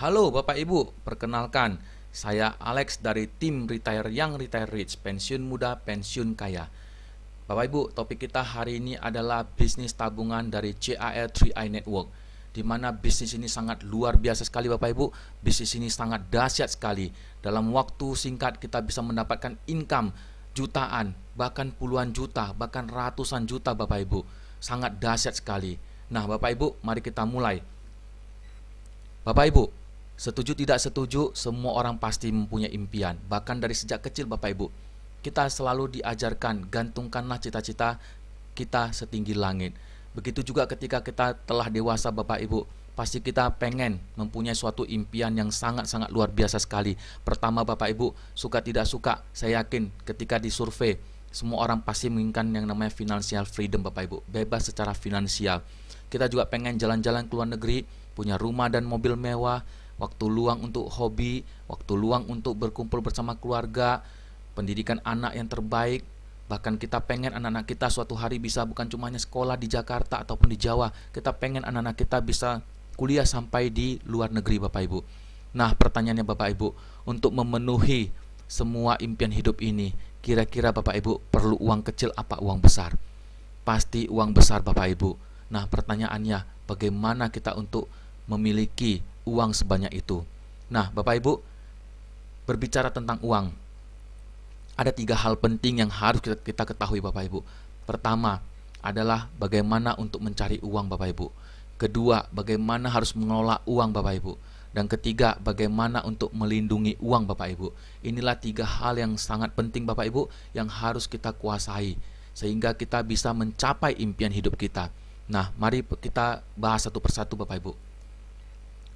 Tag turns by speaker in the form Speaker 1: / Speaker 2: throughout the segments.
Speaker 1: Halo Bapak Ibu, perkenalkan saya Alex dari tim Retire Young Retire Rich, pensiun muda, pensiun kaya. Bapak Ibu, topik kita hari ini adalah bisnis tabungan dari CAR 3i Network, di mana bisnis ini sangat luar biasa sekali Bapak Ibu. Bisnis ini sangat dahsyat sekali. Dalam waktu singkat kita bisa mendapatkan income jutaan, bahkan puluhan juta, bahkan ratusan juta Bapak Ibu. Sangat dahsyat sekali. Nah Bapak Ibu, mari kita mulai. Bapak Ibu, setuju tidak setuju, semua orang pasti mempunyai impian. Bahkan dari sejak kecil Bapak Ibu, kita selalu diajarkan gantungkanlah cita-cita kita setinggi langit. Begitu juga ketika kita telah dewasa Bapak Ibu, pasti kita pengen mempunyai suatu impian yang sangat-sangat luar biasa sekali. Pertama Bapak Ibu, suka tidak suka, saya yakin ketika disurvei, semua orang pasti menginginkan yang namanya financial freedom Bapak Ibu, bebas secara finansial. Kita juga pengen jalan-jalan ke luar negeri, punya rumah dan mobil mewah, waktu luang untuk hobi, waktu luang untuk berkumpul bersama keluarga, pendidikan anak yang terbaik. Bahkan kita pengen anak-anak kita suatu hari bisa bukan cuma hanya sekolah di Jakarta ataupun di Jawa, kita pengen anak-anak kita bisa kuliah sampai di luar negeri Bapak Ibu. Nah pertanyaannya Bapak Ibu, untuk memenuhi semua impian hidup ini, kira-kira Bapak Ibu perlu uang kecil apa uang besar? Pasti uang besar Bapak Ibu. Nah pertanyaannya, bagaimana kita untuk memiliki uang sebanyak itu? Nah Bapak Ibu, berbicara tentang uang, ada 3 hal penting yang harus kita ketahui Bapak Ibu. Pertama adalah bagaimana untuk mencari uang Bapak Ibu. Kedua, bagaimana harus mengelola uang Bapak Ibu. Dan ketiga, bagaimana untuk melindungi uang Bapak Ibu. Inilah 3 hal yang sangat penting Bapak Ibu yang harus kita kuasai, sehingga kita bisa mencapai impian hidup kita. Nah, mari kita bahas satu persatu Bapak Ibu.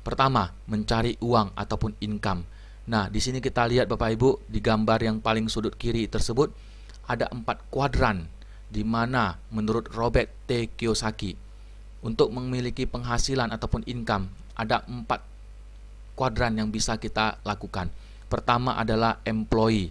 Speaker 1: Pertama, mencari uang ataupun income. Nah, di sini kita lihat Bapak Ibu, di gambar yang paling sudut kiri tersebut ada 4 kuadran, di mana menurut Robert T. Kiyosaki, untuk memiliki penghasilan ataupun income ada 4 kuadran yang bisa kita lakukan. Pertama adalah employee,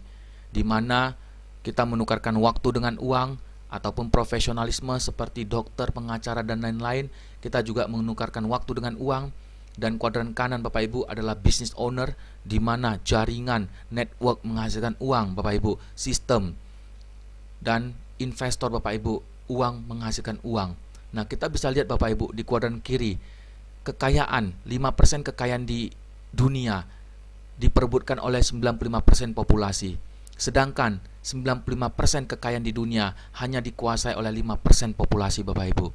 Speaker 1: di mana kita menukarkan waktu dengan uang, ataupun profesionalisme seperti dokter, pengacara, dan lain-lain. Kita juga menukarkan waktu dengan uang. Dan kuadran kanan Bapak Ibu adalah business owner, di mana jaringan network menghasilkan uang Bapak Ibu, sistem, dan investor Bapak Ibu, uang menghasilkan uang. Nah kita bisa lihat Bapak Ibu di kuadran kiri, kekayaan 5% kekayaan di dunia diperebutkan oleh 95% populasi, sedangkan 95% kekayaan di dunia hanya dikuasai oleh 5% populasi Bapak Ibu.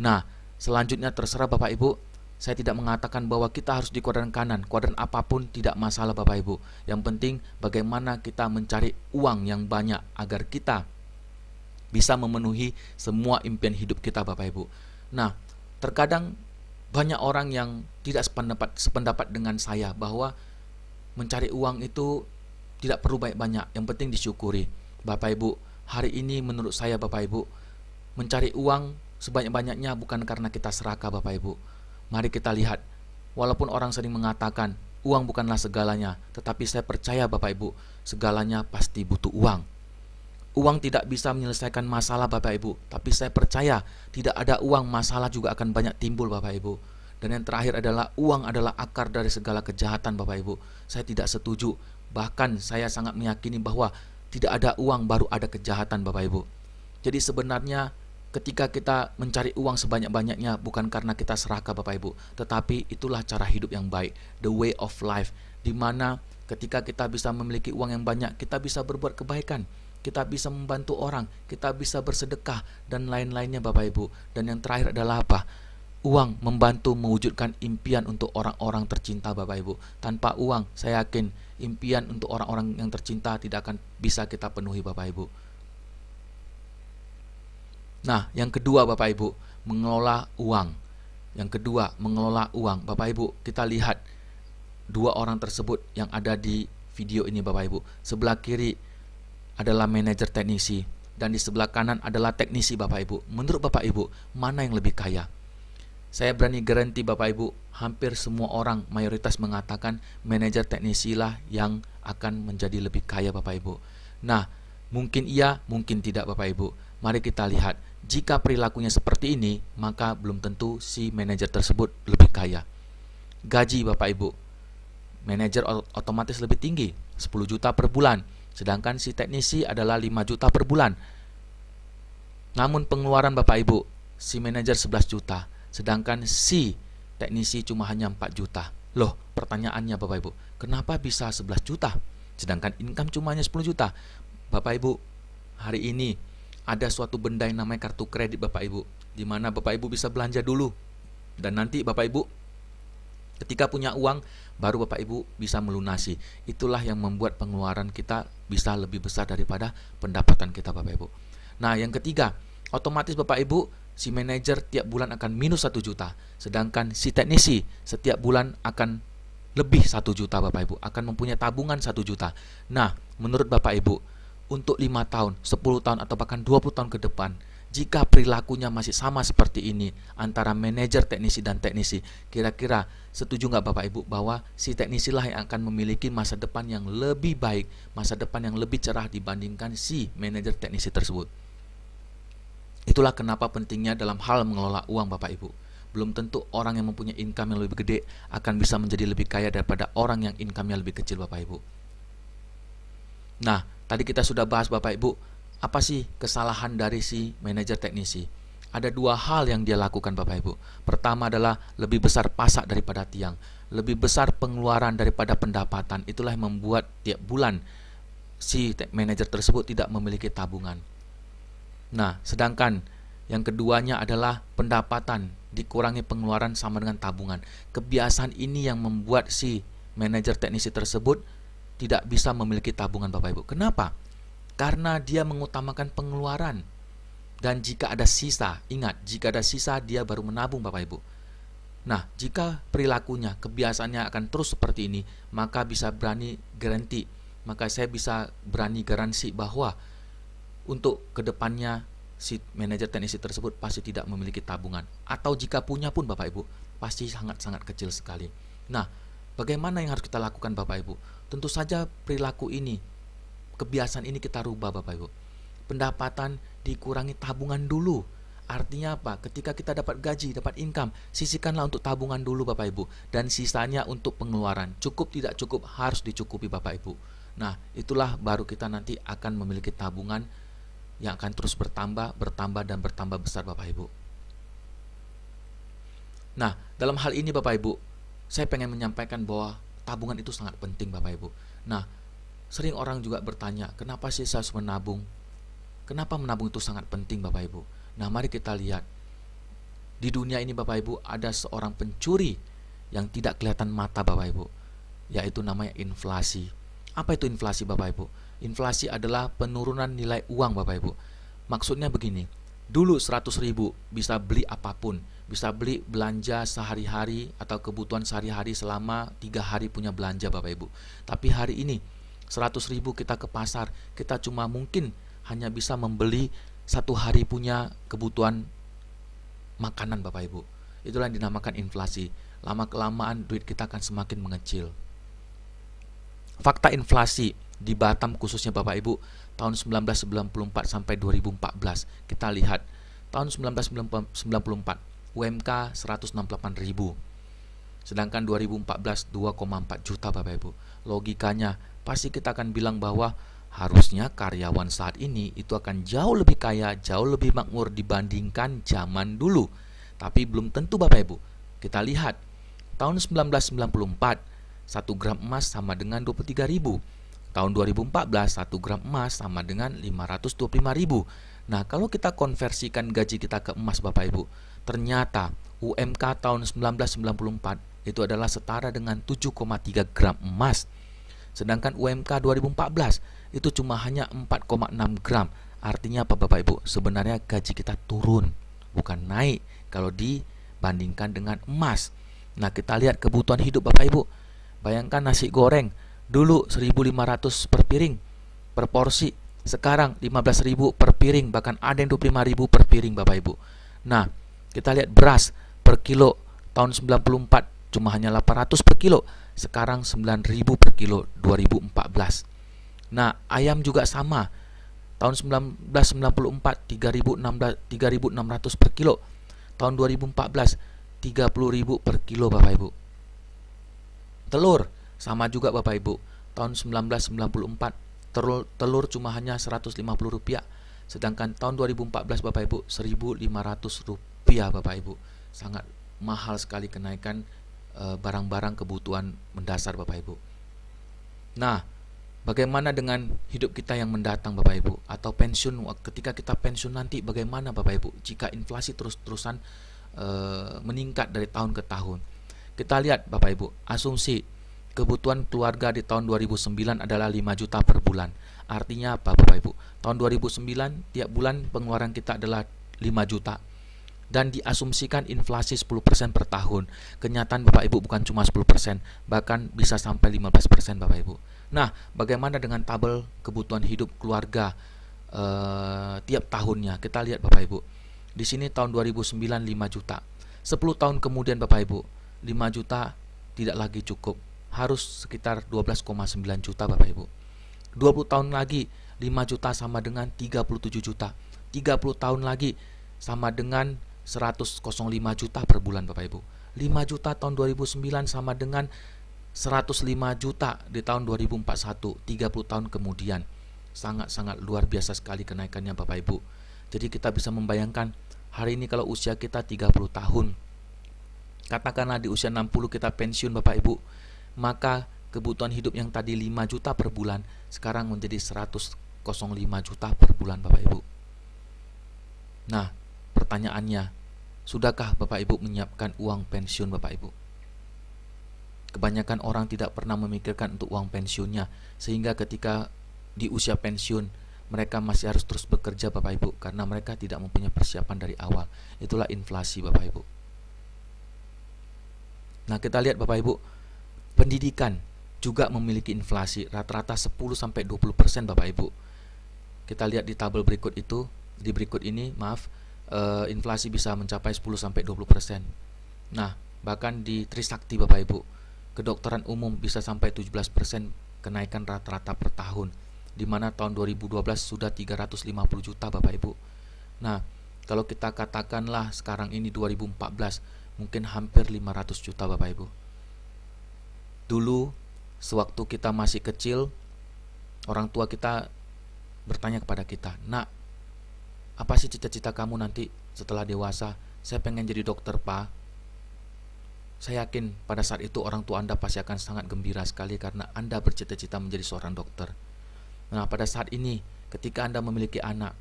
Speaker 1: Nah selanjutnya terserah Bapak Ibu. Saya tidak mengatakan bahwa kita harus di kuadran kanan, kuadran apapun tidak masalah Bapak Ibu. Yang penting bagaimana kita mencari uang yang banyak agar kita bisa memenuhi semua impian hidup kita Bapak Ibu. Nah, terkadang banyak orang yang tidak sependapat dengan saya bahwa mencari uang itu tidak perlu banyak-banyak, yang penting disyukuri. Bapak Ibu, hari ini menurut saya Bapak Ibu, mencari uang sebanyak-banyaknya bukan karena kita serakah Bapak Ibu. Mari kita lihat, walaupun orang sering mengatakan uang bukanlah segalanya, tetapi saya percaya Bapak Ibu, segalanya pasti butuh uang. Uang tidak bisa menyelesaikan masalah Bapak Ibu, tapi saya percaya tidak ada uang, masalah juga akan banyak timbul Bapak Ibu. Dan yang terakhir adalah uang adalah akar dari segala kejahatan Bapak Ibu. Saya tidak setuju, bahkan saya sangat meyakini bahwa tidak ada uang baru ada kejahatan Bapak Ibu. Jadi sebenarnya ketika kita mencari uang sebanyak-banyaknya bukan karena kita serakah Bapak Ibu, tetapi itulah cara hidup yang baik, the way of life, di mana ketika kita bisa memiliki uang yang banyak, kita bisa berbuat kebaikan, kita bisa membantu orang, kita bisa bersedekah, dan lain-lainnya Bapak Ibu. Dan yang terakhir adalah apa? Uang membantu mewujudkan impian untuk orang-orang tercinta Bapak Ibu. Tanpa uang, saya yakin impian untuk orang-orang yang tercinta tidak akan bisa kita penuhi Bapak Ibu. Nah, yang kedua Bapak Ibu, mengelola uang. Yang kedua, mengelola uang. Bapak Ibu, kita lihat 2 orang tersebut yang ada di video ini Bapak Ibu. Sebelah kiri adalah manajer teknisi, dan di sebelah kanan adalah teknisi Bapak Ibu. Menurut Bapak Ibu, mana yang lebih kaya? Saya berani garanti Bapak Ibu, hampir semua orang mayoritas mengatakan manajer teknisi lah yang akan menjadi lebih kaya Bapak Ibu. Nah, mungkin iya, mungkin tidak Bapak Ibu. Mari kita lihat, jika perilakunya seperti ini, maka belum tentu si manajer tersebut lebih kaya. Gaji Bapak Ibu, manajer otomatis lebih tinggi, 10 juta per bulan. Sedangkan si teknisi adalah 5 juta per bulan. Namun pengeluaran Bapak Ibu, si manajer 11 juta, sedangkan si teknisi cuma hanya 4 juta. Loh, pertanyaannya Bapak Ibu, kenapa bisa 11 juta? Sedangkan income cuma hanya 10 juta. Bapak Ibu, hari ini ada suatu benda yang namanya kartu kredit Bapak Ibu, di mana Bapak Ibu bisa belanja dulu. Dan nanti Bapak Ibu ketika punya uang, baru Bapak Ibu bisa melunasi. Itulah yang membuat pengeluaran kita bisa lebih besar daripada pendapatan kita Bapak Ibu. Nah, yang ketiga, otomatis Bapak Ibu, si manajer tiap bulan akan minus 1 juta. Sedangkan si teknisi setiap bulan akan lebih 1 juta Bapak Ibu, akan mempunyai tabungan 1 juta. Nah, menurut Bapak Ibu, untuk 5 tahun, 10 tahun, atau bahkan 20 tahun ke depan, jika perilakunya masih sama seperti ini antara manajer, teknisi, dan teknisi, kira-kira setuju nggak Bapak Ibu bahwa si teknisi lah yang akan memiliki masa depan yang lebih baik, masa depan yang lebih cerah dibandingkan si manajer teknisi tersebut? Itulah kenapa pentingnya dalam hal mengelola uang Bapak Ibu. Belum tentu orang yang mempunyai income yang lebih gede akan bisa menjadi lebih kaya daripada orang yang income-nya lebih kecil Bapak Ibu. Nah, tadi kita sudah bahas Bapak Ibu, apa sih kesalahan dari si manajer teknisi? Ada 2 hal yang dia lakukan Bapak Ibu. Pertama adalah lebih besar pasak daripada tiang, lebih besar pengeluaran daripada pendapatan. Itulah yang membuat tiap bulan si manajer tersebut tidak memiliki tabungan. Nah, sedangkan yang keduanya adalah pendapatan dikurangi pengeluaran sama dengan tabungan. Kebiasaan ini yang membuat si manajer teknisi tersebut tidak bisa memiliki tabungan Bapak Ibu. Kenapa? Karena dia mengutamakan pengeluaran. Dan jika ada sisa, ingat, jika ada sisa dia baru menabung Bapak Ibu. Nah, jika perilakunya, kebiasaannya akan terus seperti ini, maka bisa berani garansi. Maka saya bisa berani garansi bahwa untuk kedepannya si manajer teknisi tersebut pasti tidak memiliki tabungan. Atau jika punya pun Bapak Ibu, pasti sangat-sangat kecil sekali. Nah, bagaimana yang harus kita lakukan Bapak Ibu? Tentu saja perilaku ini, kebiasaan ini kita rubah Bapak Ibu. Pendapatan dikurangi tabungan dulu. Artinya apa? Ketika kita dapat gaji, dapat income, sisihkanlah untuk tabungan dulu Bapak Ibu. Dan sisanya untuk pengeluaran. Cukup tidak cukup harus dicukupi Bapak Ibu. Nah, itulah baru kita nanti akan memiliki tabungan yang akan terus bertambah, dan bertambah besar Bapak Ibu. Nah, dalam hal ini Bapak Ibu, saya pengen menyampaikan bahwa tabungan itu sangat penting Bapak Ibu. Nah, sering orang juga bertanya, kenapa sih saya harus menabung? Kenapa menabung itu sangat penting Bapak Ibu? Nah, mari kita lihat. Di dunia ini Bapak Ibu ada seorang pencuri yang tidak kelihatan mata Bapak Ibu, yaitu namanya inflasi. Apa itu inflasi Bapak Ibu? Inflasi adalah penurunan nilai uang Bapak Ibu. Maksudnya begini, dulu 100.000 bisa beli apapun, bisa beli belanja sehari-hari atau kebutuhan sehari-hari selama 3 hari punya belanja Bapak Ibu. Tapi hari ini 100.000 kita ke pasar, kita cuma mungkin hanya bisa membeli 1 hari punya kebutuhan makanan Bapak Ibu. Itulah yang dinamakan inflasi. Lama-kelamaan duit kita akan semakin mengecil. Fakta inflasi di Batam khususnya Bapak Ibu tahun 1994 sampai 2014. Kita lihat tahun 1994 UMK 168.000. Sedangkan 2014 2,4 juta Bapak Ibu. Logikanya pasti kita akan bilang bahwa harusnya karyawan saat ini itu akan jauh lebih kaya, jauh lebih makmur dibandingkan zaman dulu. Tapi belum tentu Bapak Ibu. Kita lihat tahun 1994 1 gram emas sama dengan 23.000. Tahun 2014 1 gram emas sama dengan 525.000. Nah, kalau kita konversikan gaji kita ke emas Bapak Ibu, ternyata UMK tahun 1994 itu adalah setara dengan 7,3 gram emas. Sedangkan UMK 2014 itu cuma hanya 4,6 gram. Artinya apa Bapak Ibu? Sebenarnya gaji kita turun, bukan naik kalau dibandingkan dengan emas. Nah, kita lihat kebutuhan hidup Bapak Ibu. Bayangkan nasi goreng dulu 1.500 per piring per porsi, sekarang 15.000 per piring, bahkan ada yang 25.000 per piring Bapak Ibu. Nah, kita lihat beras per kilo tahun 94 cuma hanya 800 per kilo, sekarang 9.000 per kilo 2014. Nah, ayam juga sama. Tahun 1994 3.600 per kilo. Tahun 2014 30.000 per kilo Bapak Ibu. Telur Sama juga Bapak Ibu, tahun 1994 telur cuma hanya Rp150, sedangkan tahun 2014 Bapak Ibu Rp1.500 Bapak Ibu. Sangat mahal sekali kenaikan barang-barang kebutuhan mendasar Bapak Ibu. Nah, bagaimana dengan hidup kita yang mendatang Bapak Ibu, atau pensiun ketika kita pensiun nanti bagaimana Bapak Ibu jika inflasi terus-terusan meningkat dari tahun ke tahun. Kita lihat Bapak Ibu, asumsi kebutuhan keluarga di tahun 2009 adalah 5 juta per bulan. Artinya apa Bapak Ibu? Tahun 2009 tiap bulan pengeluaran kita adalah 5 juta. Dan diasumsikan inflasi 10% per tahun. Kenyataan Bapak Ibu bukan cuma 10%, bahkan bisa sampai 15% Bapak Ibu. Nah, bagaimana dengan tabel kebutuhan hidup keluarga tiap tahunnya? Kita lihat Bapak Ibu. Di sini tahun 2009 5 juta. 10 tahun kemudian Bapak Ibu, 5 juta tidak lagi cukup. Harus sekitar 12,9 juta Bapak Ibu. 20 tahun lagi 5 juta sama dengan 37 juta. 30 tahun lagi sama dengan 105 juta per bulan Bapak Ibu. 5 juta tahun 2009 sama dengan 105 juta di tahun 2041. 30 tahun kemudian. Sangat-sangat luar biasa sekali kenaikannya Bapak Ibu. Jadi kita bisa membayangkan hari ini kalau usia kita 30 tahun, katakanlah di usia 60 kita pensiun Bapak Ibu, maka kebutuhan hidup yang tadi 5 juta per bulan sekarang menjadi 105 juta per bulan Bapak Ibu. Nah, pertanyaannya, sudahkah Bapak Ibu menyiapkan uang pensiun Bapak Ibu? Kebanyakan orang tidak pernah memikirkan untuk uang pensiunnya, sehingga ketika di usia pensiun mereka masih harus terus bekerja Bapak Ibu, karena mereka tidak mempunyai persiapan dari awal. Itulah inflasi Bapak Ibu. Nah, kita lihat Bapak Ibu, pendidikan juga memiliki inflasi rata-rata 10-20% Bapak Ibu. Kita lihat di tabel berikut itu, di berikut ini, inflasi bisa mencapai 10-20%. Nah, bahkan di Trisakti Bapak Ibu, kedokteran umum bisa sampai 17% kenaikan rata-rata per tahun, di mana tahun 2012 sudah 350 juta Bapak Ibu. Nah, kalau kita katakanlah sekarang ini 2014, mungkin hampir 500 juta Bapak Ibu. Dulu, sewaktu kita masih kecil, orang tua kita bertanya kepada kita, "Nak, apa sih cita-cita kamu nanti setelah dewasa?" "Saya pengen jadi dokter, Pak." Saya yakin pada saat itu orang tua Anda pasti akan sangat gembira sekali karena Anda bercita-cita menjadi seorang dokter. Nah, pada saat ini, ketika Anda memiliki anak,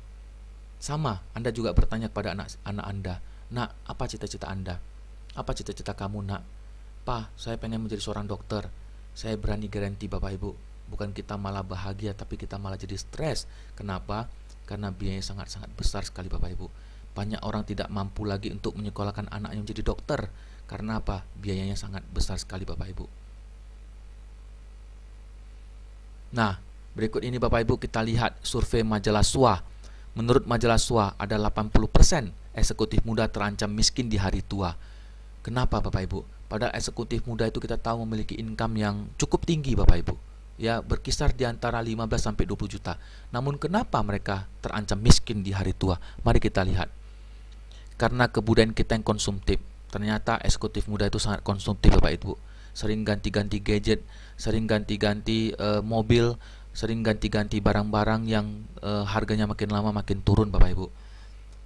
Speaker 1: sama, Anda juga bertanya kepada anak Anda, "Nak, apa cita-cita Anda? Apa cita-cita kamu, Nak?" "Pak, saya pengen menjadi seorang dokter." Saya berani garanti Bapak Ibu, bukan kita malah bahagia, tapi kita malah jadi stres. Kenapa? Karena biayanya sangat-sangat besar sekali Bapak Ibu. Banyak orang tidak mampu lagi untuk menyekolahkan anaknya menjadi dokter. Karena apa? Biayanya sangat besar sekali Bapak Ibu. Nah, berikut ini Bapak Ibu kita lihat survei majalah SWA. Menurut majalah SWA, ada 80% eksekutif muda terancam miskin di hari tua. Kenapa Bapak Ibu? Padahal eksekutif muda itu kita tahu memiliki income yang cukup tinggi Bapak Ibu. Ya, berkisar di antara 15-20 juta. Namun kenapa mereka terancam miskin di hari tua? Mari kita lihat. Karena kebudayaan kita yang konsumtif. Ternyata eksekutif muda itu sangat konsumtif Bapak Ibu. Sering ganti-ganti gadget, sering ganti-ganti mobil, sering ganti-ganti barang-barang yang harganya makin lama makin turun Bapak Ibu.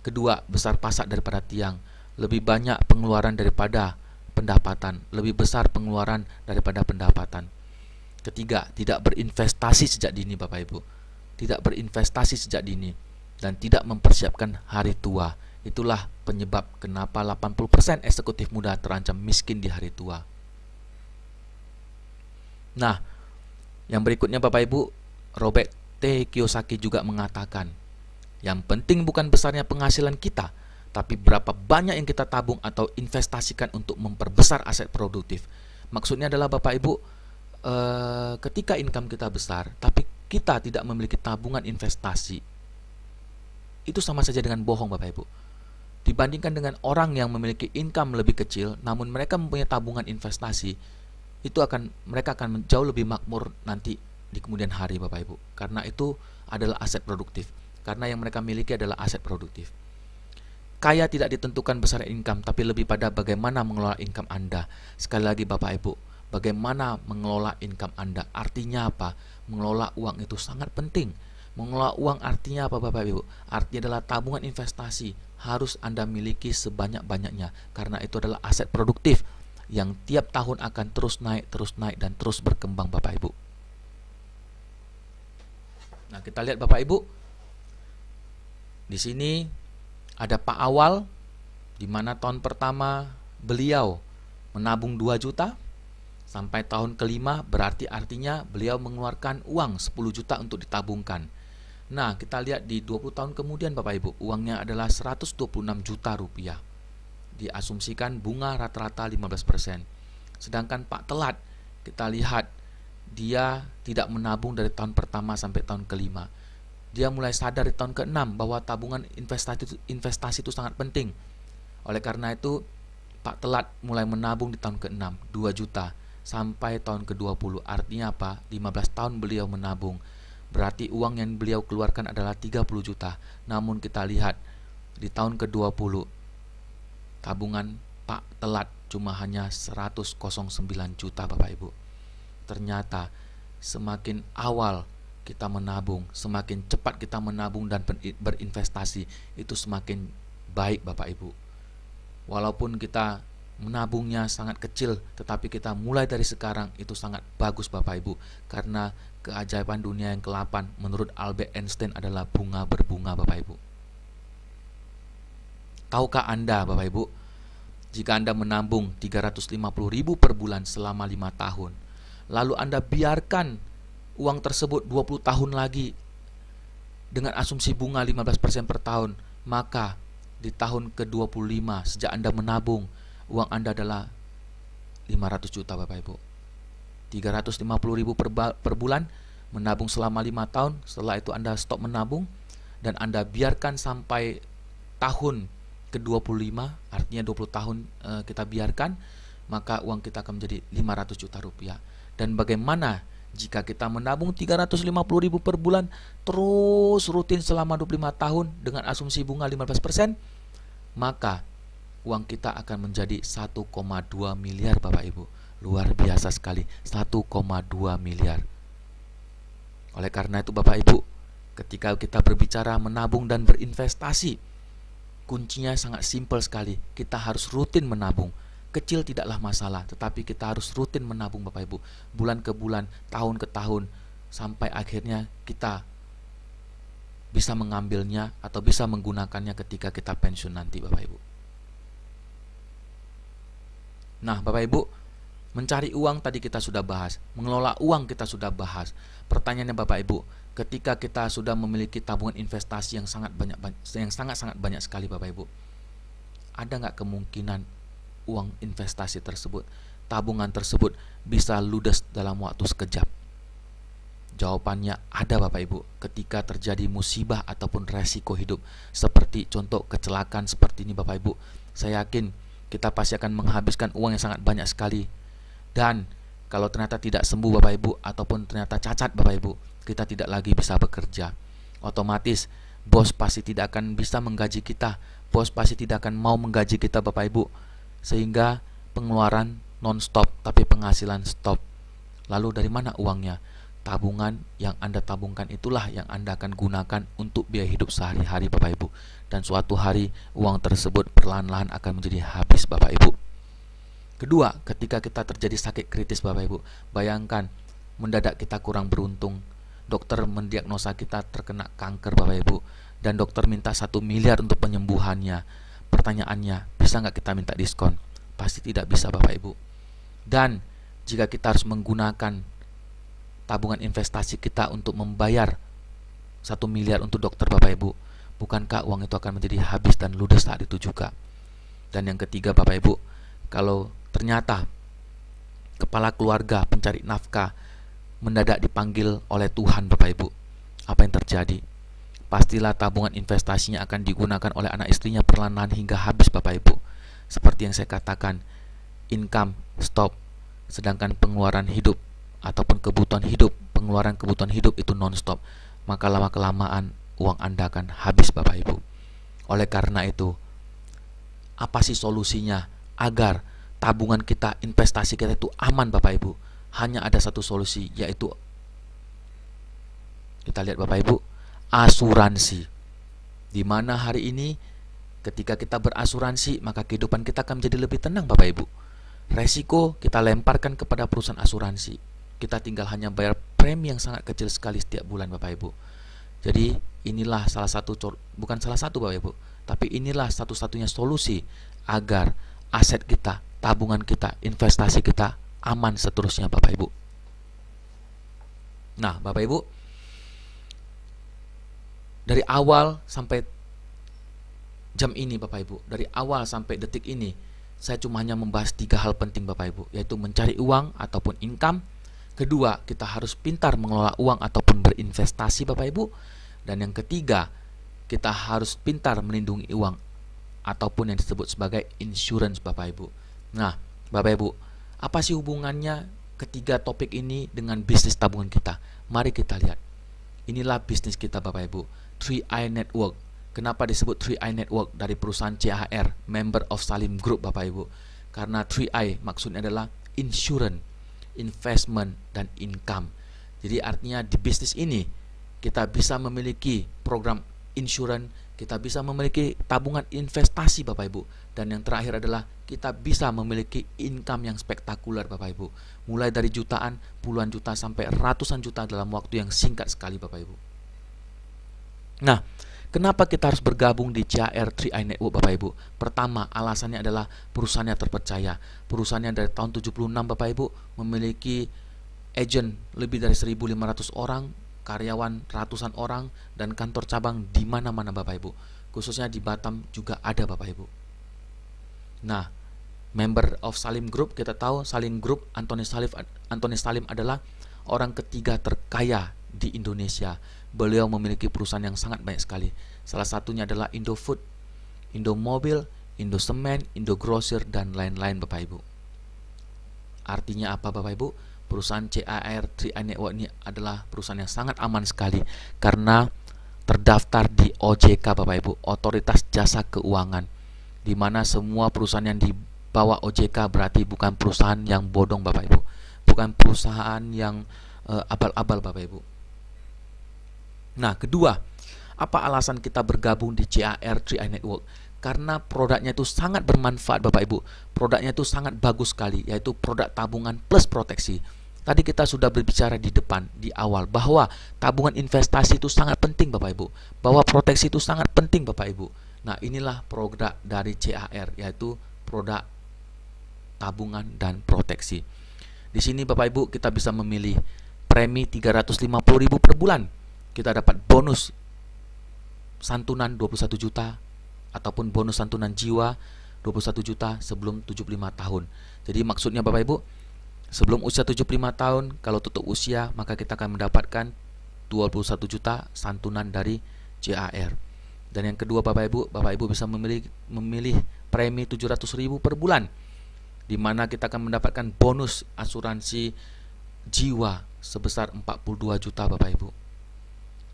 Speaker 1: Kedua, besar pasak daripada tiang. Lebih banyak pengeluaran daripada pendapatan, lebih besar pengeluaran daripada pendapatan. Ketiga, tidak berinvestasi sejak dini Bapak Ibu. Tidak berinvestasi sejak dini dan tidak mempersiapkan hari tua. Itulah penyebab kenapa 80% eksekutif muda terancam miskin di hari tua. Nah, yang berikutnya Bapak Ibu, Robert T. Kiyosaki juga mengatakan, yang penting bukan besarnya penghasilan kita, tapi berapa banyak yang kita tabung atau investasikan untuk memperbesar aset produktif. Maksudnya adalah Bapak Ibu, ketika income kita besar, tapi kita tidak memiliki tabungan investasi, itu sama saja dengan bohong Bapak Ibu. Dibandingkan dengan orang yang memiliki income lebih kecil, namun mereka mempunyai tabungan investasi, mereka akan jauh lebih makmur nanti di kemudian hari Bapak Ibu. Karena itu adalah aset produktif. Karena yang mereka miliki adalah aset produktif. Kaya tidak ditentukan besar income, tapi lebih pada bagaimana mengelola income Anda. Sekali lagi Bapak Ibu, bagaimana mengelola income Anda. Artinya apa? Mengelola uang itu sangat penting. Mengelola uang artinya apa Bapak Ibu? Artinya adalah tabungan investasi harus Anda miliki sebanyak-banyaknya, karena itu adalah aset produktif yang tiap tahun akan terus naik dan terus berkembang Bapak Ibu. Nah, kita lihat Bapak Ibu. Di sini ada Pak Awal, di mana tahun pertama beliau menabung 2 juta. Sampai tahun kelima berarti artinya beliau mengeluarkan uang 10 juta untuk ditabungkan. Nah, kita lihat di 20 tahun kemudian Bapak Ibu, uangnya adalah 126 juta rupiah. Diasumsikan bunga rata-rata 15%. Sedangkan Pak Telat, kita lihat dia tidak menabung dari tahun pertama sampai tahun kelima. Dia mulai sadar di tahun ke-6 bahwa tabungan investasi itu sangat penting. Oleh karena itu, Pak Telat mulai menabung di tahun ke-6, 2 juta. Sampai tahun ke-20, artinya apa? 15 tahun beliau menabung. Berarti uang yang beliau keluarkan adalah 30 juta. Namun kita lihat di tahun ke-20, tabungan Pak Telat cuma hanya 109 juta Bapak Ibu. Ternyata semakin awal kita menabung, semakin cepat kita menabung dan berinvestasi, itu semakin baik Bapak Ibu. Walaupun kita menabungnya sangat kecil, tetapi kita mulai dari sekarang itu sangat bagus Bapak Ibu, karena keajaiban dunia yang ke-8 menurut Albert Einstein adalah bunga berbunga Bapak Ibu. Tahukah Anda Bapak Ibu, jika Anda menabung 350.000 per bulan selama 5 tahun, lalu Anda biarkan uang tersebut 20 tahun lagi dengan asumsi bunga 15% per tahun, maka di tahun ke-25 sejak Anda menabung, uang Anda adalah 500 juta Bapak Ibu. 350.000 per bulan, menabung selama 5 tahun, setelah itu Anda stop menabung dan Anda biarkan sampai tahun ke-25, artinya 20 tahun kita biarkan, maka uang kita akan menjadi 500 juta rupiah. Dan bagaimana jika kita menabung 350.000 per bulan terus rutin selama 25 tahun dengan asumsi bunga 15%, maka uang kita akan menjadi 1,2 miliar Bapak Ibu. Luar biasa sekali, 1,2 miliar. Oleh karena itu Bapak Ibu, ketika kita berbicara menabung dan berinvestasi, kuncinya sangat simpel sekali. Kita harus rutin menabung. Kecil tidaklah masalah, tetapi kita harus rutin menabung Bapak Ibu, bulan ke bulan, tahun ke tahun, sampai akhirnya kita bisa mengambilnya atau bisa menggunakannya ketika kita pensiun nanti Bapak Ibu. Nah Bapak Ibu, mencari uang tadi kita sudah bahas, mengelola uang kita sudah bahas. Pertanyaannya Bapak Ibu, ketika kita sudah memiliki tabungan investasi yang sangat banyak sekali Bapak Ibu, ada nggak kemungkinan uang investasi tersebut, tabungan tersebut bisa ludes dalam waktu sekejap? Jawabannya ada Bapak Ibu. Ketika terjadi musibah ataupun resiko hidup, seperti contoh kecelakaan seperti ini Bapak Ibu, saya yakin kita pasti akan menghabiskan uang yang sangat banyak sekali. Dan kalau ternyata tidak sembuh Bapak Ibu, ataupun ternyata cacat Bapak Ibu, kita tidak lagi bisa bekerja. Otomatis bos pasti tidak akan bisa menggaji kita, bos pasti tidak akan mau menggaji kita Bapak Ibu, sehingga pengeluaran non-stop tapi penghasilan stop. Lalu dari mana uangnya? Tabungan yang Anda tabungkan itulah yang Anda akan gunakan untuk biaya hidup sehari-hari Bapak Ibu. Dan suatu hari uang tersebut perlahan-lahan akan menjadi habis Bapak Ibu. Kedua, ketika kita terjadi sakit kritis Bapak Ibu, bayangkan mendadak kita kurang beruntung, dokter mendiagnosa kita terkena kanker Bapak Ibu, dan dokter minta 1 miliar untuk penyembuhannya. Pertanyaannya, bisa nggak kita minta diskon? Pasti tidak bisa Bapak Ibu. Dan jika kita harus menggunakan tabungan investasi kita untuk membayar 1 miliar untuk dokter Bapak Ibu, bukankah uang itu akan menjadi habis dan ludes saat itu juga? Dan yang ketiga Bapak Ibu, kalau ternyata kepala keluarga pencari nafkah mendadak dipanggil oleh Tuhan Bapak Ibu, apa yang terjadi? Pastilah tabungan investasinya akan digunakan oleh anak istrinya perlahan-lahan hingga habis Bapak Ibu. Seperti yang saya katakan, income stop, sedangkan pengeluaran hidup ataupun kebutuhan hidup, pengeluaran kebutuhan hidup itu non-stop. Maka lama-kelamaan uang Anda akan habis Bapak Ibu. Oleh karena itu, apa sih solusinya agar tabungan kita, investasi kita itu aman Bapak Ibu, hanya ada satu solusi, yaitu kita lihat Bapak Ibu, asuransi. Di mana hari ini ketika kita berasuransi, maka kehidupan kita akan menjadi lebih tenang Bapak Ibu. Resiko kita lemparkan kepada perusahaan asuransi. Kita tinggal hanya bayar premi yang sangat kecil sekali setiap bulan Bapak Ibu. Jadi inilah salah satu, bukan salah satu Bapak Ibu, tapi inilah satu-satunya solusi agar aset kita, tabungan kita, investasi kita aman seterusnya Bapak Ibu. Nah Bapak Ibu, dari awal sampai jam ini Bapak Ibu, dari awal sampai detik ini, saya cuma hanya membahas 3 hal penting Bapak Ibu, yaitu mencari uang ataupun income. Kedua, kita harus pintar mengelola uang ataupun berinvestasi Bapak Ibu. Dan yang ketiga, kita harus pintar melindungi uang ataupun yang disebut sebagai insurance Bapak Ibu. Nah Bapak Ibu, apa sih hubungannya ketiga topik ini dengan bisnis tabungan kita? Mari kita lihat. Inilah bisnis kita Bapak Ibu, 3i Network. Kenapa disebut 3i Network? Dari perusahaan CHR, Member of Salim Group Bapak Ibu. Karena 3i maksudnya adalah insurance, investment, dan income. Jadi artinya di bisnis ini kita bisa memiliki program insurance, kita bisa memiliki tabungan investasi Bapak Ibu, dan yang terakhir adalah kita bisa memiliki income yang spektakuler Bapak Ibu, mulai dari jutaan, puluhan juta, sampai ratusan juta dalam waktu yang singkat sekali Bapak Ibu. Nah, kenapa kita harus bergabung di CHR 3i Network Bapak Ibu? Pertama, alasannya adalah perusahaannya terpercaya. Perusahaannya dari tahun 76 Bapak Ibu, memiliki agent lebih dari 1.500 orang, karyawan ratusan orang, dan kantor cabang di mana-mana Bapak Ibu. Khususnya di Batam juga ada Bapak Ibu. Nah, Member of Salim Group, kita tahu Salim Group, Antoni Salim adalah orang ketiga terkaya di Indonesia. Beliau memiliki perusahaan yang sangat banyak sekali. Salah satunya adalah Indofood, Indomobil, Indosemen, Indogrosir, dan lain-lain Bapak Ibu. Artinya apa Bapak Ibu? Perusahaan CHR 3i Network ini adalah perusahaan yang sangat aman sekali karena terdaftar di OJK Bapak Ibu, Otoritas Jasa Keuangan, di mana semua perusahaan yang di bawah OJK berarti bukan perusahaan yang bodong Bapak Ibu, bukan perusahaan yang abal-abal Bapak Ibu. Nah kedua, apa alasan kita bergabung di CHR 3i Network? Karena produknya itu sangat bermanfaat Bapak Ibu. Produknya itu sangat bagus sekali, yaitu produk tabungan plus proteksi. Tadi kita sudah berbicara di depan, di awal, bahwa tabungan investasi itu sangat penting Bapak Ibu, bahwa proteksi itu sangat penting Bapak Ibu. Nah inilah produk dari CHR, yaitu produk tabungan dan proteksi. Di sini Bapak Ibu kita bisa memilih premi 350.000 per bulan. Kita dapat bonus santunan 21 juta ataupun bonus santunan jiwa 21 juta sebelum 75 tahun. Jadi maksudnya Bapak Ibu, sebelum usia 75 tahun, kalau tutup usia, maka kita akan mendapatkan 21 juta santunan dari CHR. Dan yang kedua Bapak Ibu bisa memilih premi 700.000 per bulan, di mana kita akan mendapatkan bonus asuransi jiwa sebesar 42 juta Bapak Ibu.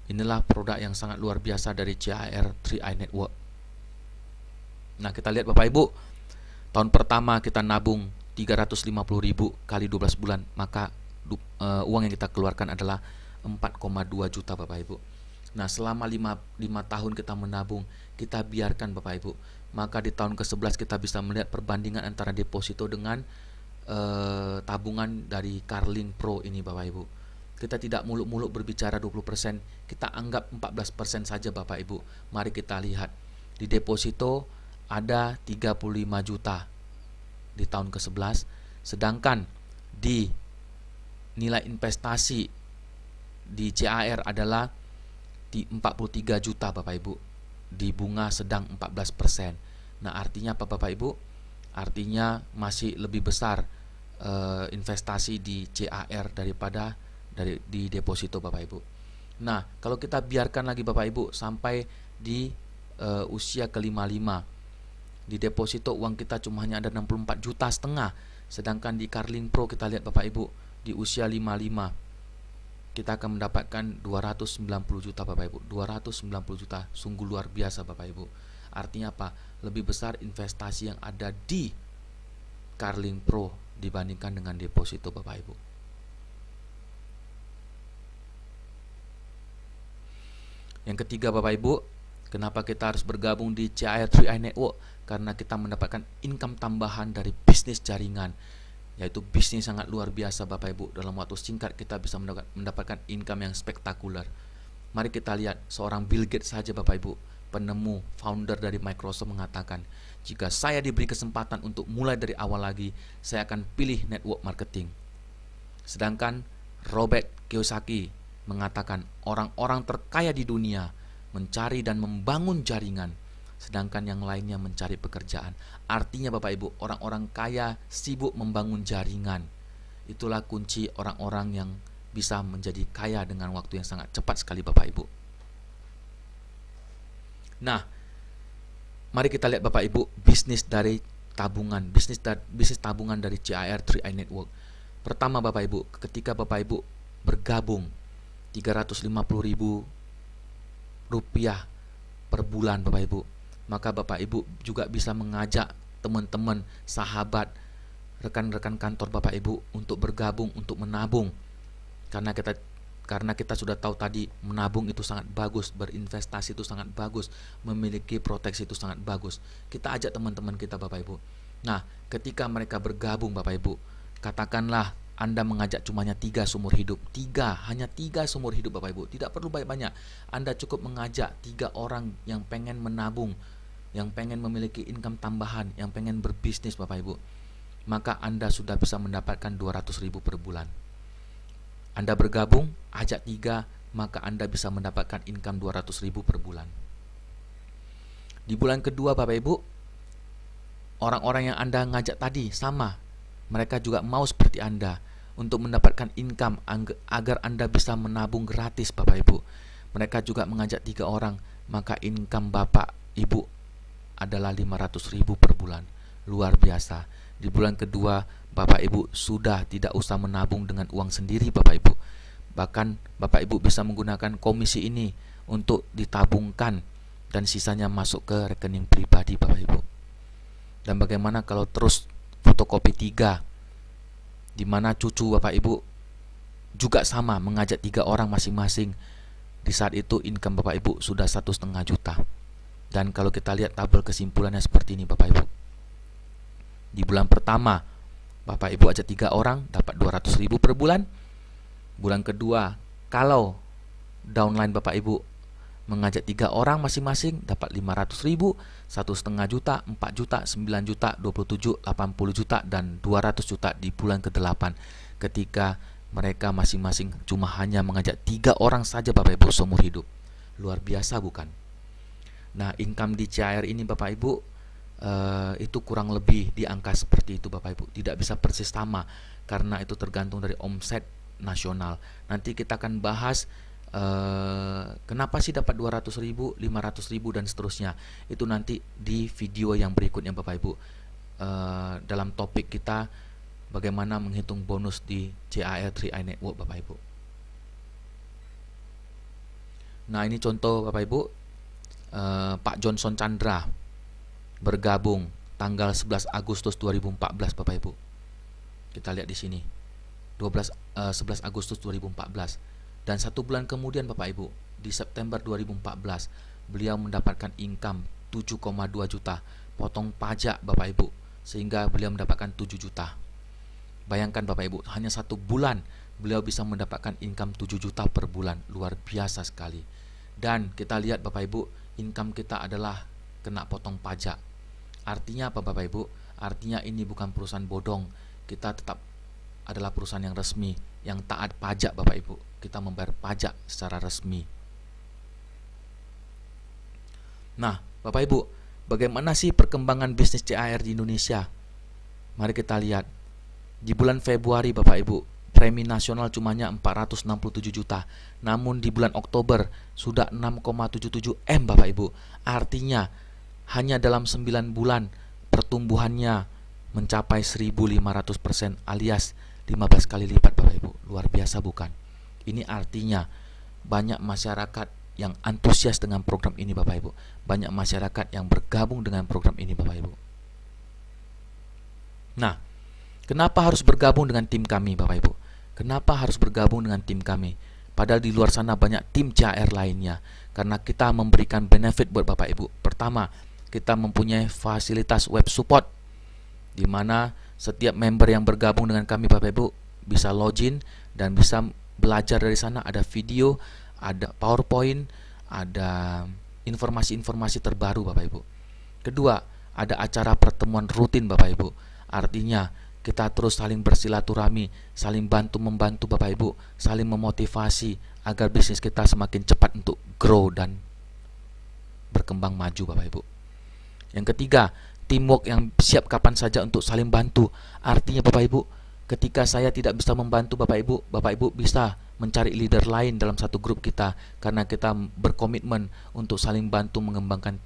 Speaker 1: Inilah produk yang sangat luar biasa dari CHR 3i Network. Nah kita lihat Bapak Ibu, tahun pertama kita nabung 350.000 kali 12 bulan, maka uang yang kita keluarkan adalah 4,2 juta Bapak Ibu. Nah selama 5 tahun kita menabung, kita biarkan Bapak Ibu, maka di tahun ke-11 kita bisa melihat perbandingan antara deposito dengan tabungan dari Carling Pro ini Bapak Ibu. Kita tidak muluk-muluk berbicara 20%, kita anggap 14% saja Bapak Ibu. Mari kita lihat, di deposito ada 35 juta di tahun ke-11, sedangkan di nilai investasi di CHR adalah di 43 juta Bapak Ibu, di bunga sedang 14%. Nah artinya apa Bapak Ibu? Artinya masih lebih besar investasi di CHR daripada di deposito Bapak Ibu. Nah kalau kita biarkan lagi Bapak Ibu sampai di usia ke-55, di deposito uang kita cuma hanya ada 64,5 juta, sedangkan di Carling Pro kita lihat Bapak Ibu, di usia 55 kita akan mendapatkan 290 juta Bapak Ibu. 290 juta, sungguh luar biasa Bapak Ibu. Artinya apa? Lebih besar investasi yang ada di Carling Pro dibandingkan dengan deposito Bapak Ibu. Yang ketiga Bapak Ibu, kenapa kita harus bergabung di CAR 3i Network? Karena kita mendapatkan income tambahan dari bisnis jaringan, yaitu bisnis sangat luar biasa Bapak Ibu. Dalam waktu singkat kita bisa mendapatkan income yang spektakuler. Mari kita lihat, seorang Bill Gates saja Bapak Ibu, penemu, founder dari Microsoft, mengatakan, jika saya diberi kesempatan untuk mulai dari awal lagi, saya akan pilih network marketing. Sedangkan Robert Kiyosaki mengatakan orang-orang terkaya di dunia mencari dan membangun jaringan, sedangkan yang lainnya mencari pekerjaan. Artinya Bapak Ibu, orang-orang kaya sibuk membangun jaringan. Itulah kunci orang-orang yang bisa menjadi kaya dengan waktu yang sangat cepat sekali Bapak Ibu. Nah, mari kita lihat Bapak Ibu bisnis dari tabungan, bisnis tabungan dari CAR 3i Network. Pertama Bapak Ibu, ketika Bapak Ibu bergabung Rp350.000 per bulan Bapak Ibu, maka Bapak Ibu juga bisa mengajak teman-teman, sahabat, rekan-rekan kantor Bapak Ibu untuk bergabung, untuk menabung. Karena kita sudah tahu tadi, menabung itu sangat bagus, berinvestasi itu sangat bagus, memiliki proteksi itu sangat bagus. Kita ajak teman-teman kita Bapak Ibu. Nah, ketika mereka bergabung Bapak Ibu, katakanlah Anda mengajak cumanya 3 seumur hidup, hanya 3 seumur hidup Bapak Ibu, tidak perlu banyak-banyak. Anda cukup mengajak 3 orang yang pengen menabung, yang pengen memiliki income tambahan, yang pengen berbisnis Bapak Ibu, maka Anda sudah bisa mendapatkan 200.000 per bulan. Anda bergabung, ajak 3, maka Anda bisa mendapatkan income 200.000 per bulan. Di bulan kedua Bapak Ibu, orang-orang yang Anda ngajak tadi sama, mereka juga mau seperti Anda untuk mendapatkan income agar Anda bisa menabung gratis Bapak Ibu. Mereka juga mengajak 3 orang, maka income Bapak Ibu adalah 500.000 per bulan. Luar biasa. Di bulan kedua Bapak Ibu sudah tidak usah menabung dengan uang sendiri Bapak Ibu. Bahkan Bapak Ibu bisa menggunakan komisi ini untuk ditabungkan dan sisanya masuk ke rekening pribadi Bapak Ibu. Dan bagaimana kalau terus fotokopi 3, di mana cucu Bapak Ibu juga sama mengajak 3 orang masing-masing. Di saat itu income Bapak Ibu sudah 1,5 juta. Dan kalau kita lihat tabel kesimpulannya seperti ini Bapak Ibu. Di bulan pertama Bapak Ibu ajak 3 orang dapat 200.000 per bulan. Bulan kedua, kalau downline Bapak Ibu mengajak 3 orang masing-masing dapat 500.000, 1,5 juta, 4 juta, 9 juta, 27, 80 juta, dan 200 juta di bulan ke-8. Ketika mereka masing-masing cuma hanya mengajak 3 orang saja Bapak Ibu seumur hidup. Luar biasa bukan? Nah, income di CAR ini Bapak Ibu itu kurang lebih di angka seperti itu Bapak Ibu. Tidak bisa persis sama karena itu tergantung dari omset nasional. Nanti kita akan bahas kenapa sih dapat 200.000, 500.000 dan seterusnya. Itu nanti di video yang berikutnya Bapak Ibu, dalam topik kita bagaimana menghitung bonus di CAR 3i Network Bapak Ibu. Nah, ini contoh Bapak Ibu, Pak Johnson Chandra bergabung tanggal 11 Agustus 2014 Bapak Ibu. Kita lihat di sini. 11 Agustus 2014. Dan 1 bulan kemudian Bapak Ibu, di September 2014, beliau mendapatkan income 7,2 juta, potong pajak Bapak Ibu, sehingga beliau mendapatkan 7 juta. Bayangkan Bapak Ibu, hanya 1 bulan beliau bisa mendapatkan income 7 juta per bulan. Luar biasa sekali. Dan kita lihat Bapak Ibu, income kita adalah kena potong pajak. Artinya apa Bapak Ibu? Artinya ini bukan perusahaan bodong. Kita tetap adalah perusahaan yang resmi, yang taat pajak Bapak Ibu. Kita membayar pajak secara resmi. Nah Bapak Ibu, bagaimana sih perkembangan bisnis CAR di Indonesia? Mari kita lihat. Di bulan Februari Bapak Ibu, premi nasional cumanya 467 juta. Namun di bulan Oktober sudah 6,77 M Bapak Ibu. Artinya hanya dalam 9 bulan pertumbuhannya mencapai 1.500% alias 15 kali lipat Bapak Ibu. Luar biasa bukan? Ini artinya banyak masyarakat yang antusias dengan program ini Bapak Ibu. Banyak masyarakat yang bergabung dengan program ini Bapak Ibu. Nah, Kenapa harus bergabung dengan tim kami, Bapak Ibu? Kenapa harus bergabung dengan tim kami? Padahal di luar sana banyak tim CHR lainnya. Karena kita memberikan benefit buat Bapak Ibu. Pertama, kita mempunyai fasilitas web support, di mana setiap member yang bergabung dengan kami, Bapak Ibu, bisa login dan bisa belajar dari sana. Ada video, ada PowerPoint, ada informasi-informasi terbaru, Bapak Ibu. Kedua, ada acara pertemuan rutin, Bapak Ibu. Artinya kita terus saling bersilaturahmi, saling bantu-membantu, Bapak Ibu, saling memotivasi agar bisnis kita semakin cepat untuk grow dan berkembang maju, Bapak Ibu. Yang ketiga, teamwork yang siap kapan saja untuk saling bantu. Artinya, Bapak Ibu, ketika saya tidak bisa membantu Bapak Ibu bisa mencari leader lain dalam satu grup kita, karena kita berkomitmen untuk saling bantu mengembangkan